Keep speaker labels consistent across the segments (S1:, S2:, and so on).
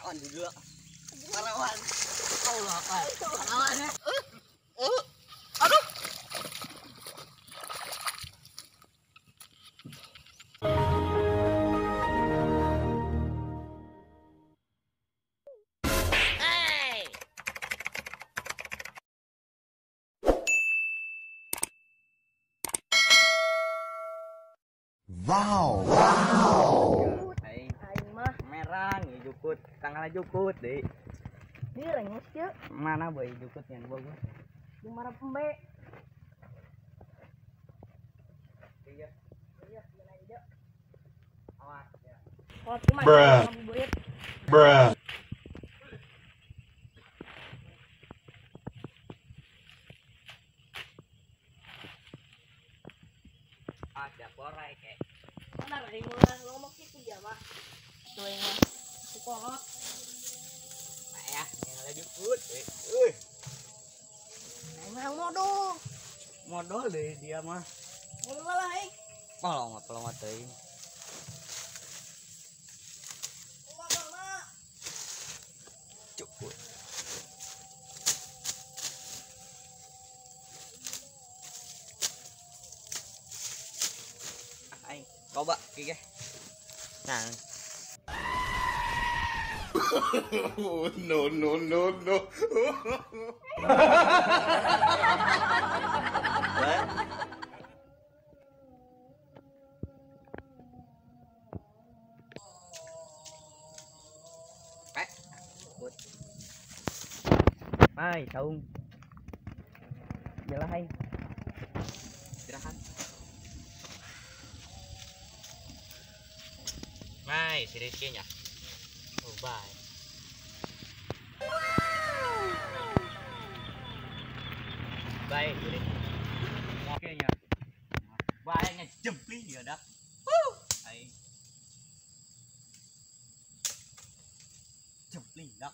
S1: Parawan juga. Parawan. Allah apa? Parawan ya. Aduh.
S2: Wow.
S1: Aing mah merah nih jukut, tanggal jukut deh.
S3: Ini rengus ya.
S1: Mana boy jukut yang bagus?
S3: Di mana pembe?
S1: Iya.
S3: Iya, gimana aja.
S1: Awas ya.
S3: Oh, cuma
S2: Bruh.
S3: kamu buat.
S2: Bruh.
S1: Ada porai kayak.
S3: Benar, aing mulai ngomong gitu dia mah. Tuh yang mah. Kolot.
S1: Nah ya, yang jukut.
S3: Aing mah modal.
S1: Modal deh dia mah.
S3: Modal malah aing.
S1: Pelongot teuing.
S3: Modal mah.
S1: Jukut. Aing coba kike. Nah.
S2: No.
S1: Hai, saung. Jalan hai. Istirahat. Mai, si Rizky nya. Oh, bye. Bye, Rizky. Oke nya. Bye nya jempling dia dah. Hai. Jempling dah.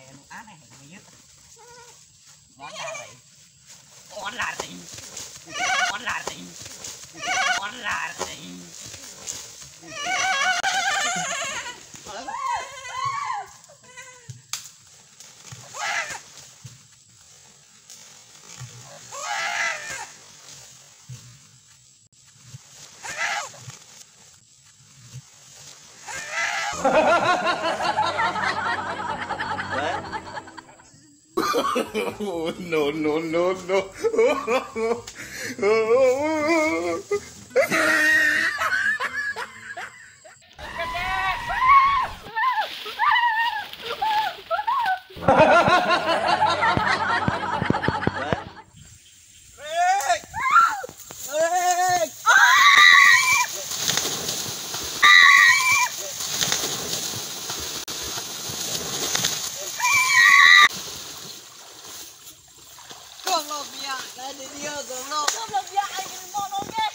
S1: Anu aneh ini yuk. Online.
S2: No.
S1: Goblok ya, tadi dia goblok.
S3: Goblok dia aing modal ge.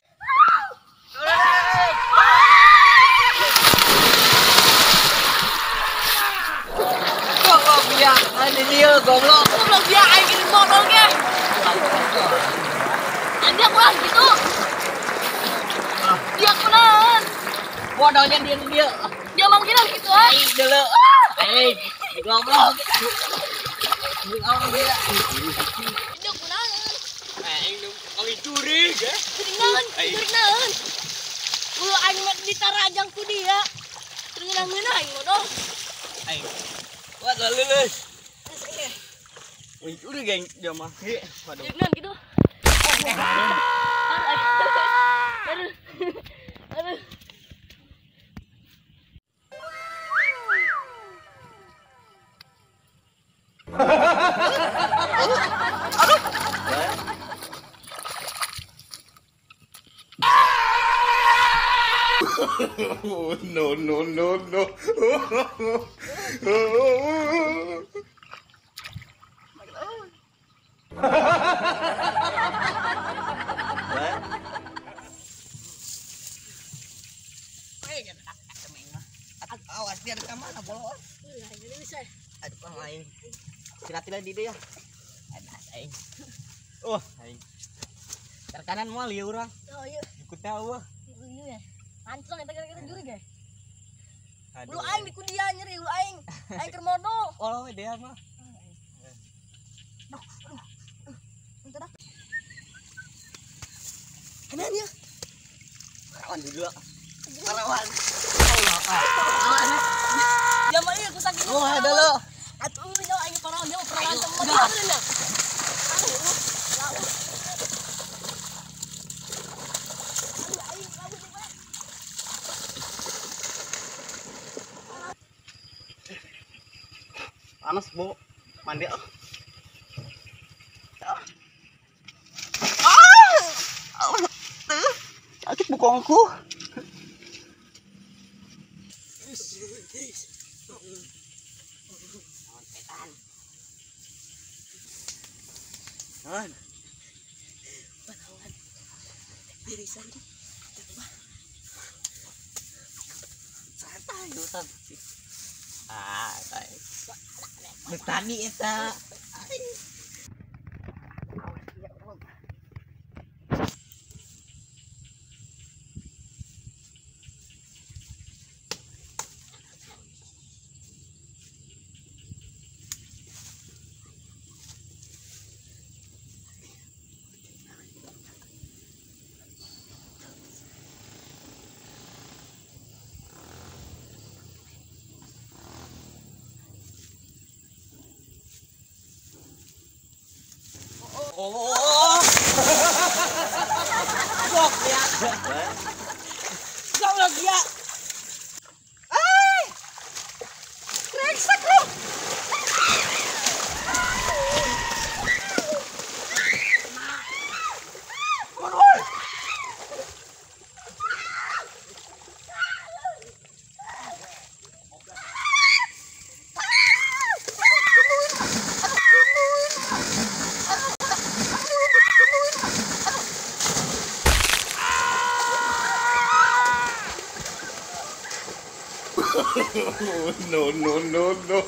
S1: Goblok ya, tadi dia goblok.
S3: Goblok dia aing modal ge. Anda pulang gitu. Dia kunaon?
S1: Modalnya dia.
S3: Dia mau kira gitu ah.
S1: Aing dulu. Goblok. Dia.
S3: Dia kunaon?
S1: Aing nu kali curi ge.
S3: Kunaon? Kunaon? Aing mah ditarajang ku dia. Terus aing modal.
S1: Aing. Wah, lulus. Aing curi geng dia mah. Waduh.
S3: Jangan gitu. Aduh.
S2: No.
S1: Awas dia ke mana bolon? Aduh kang aing. Tila-tila di dia. Ada aing. Aing. Terkanan moal ya urang.
S3: Oh iya.
S1: Ikut tahu.
S3: Iya ya. Hancur eta gara-gara juri ge.
S1: Aduh.
S3: Ulu aing di kudia nyeri ulu aing. Aing keur modo.
S1: Oh, dia mah.
S3: Entar dah. Kenan ya.
S1: Kawan dulu. Kawan. Allah.
S3: Ya mah ieu ku sakit.
S1: Oh, ada lo.
S3: Atuh nya aing parawan nya parawan temen nya.
S1: Panas, Bu. Mandi ah. Sakit bokongku. An.
S3: Irisan tuh.
S1: Santai, santai. Ah, santai. Tadi eta. Oh. Gok ya. Gok lagi ya. Reksak lu.
S2: No, no, no, no.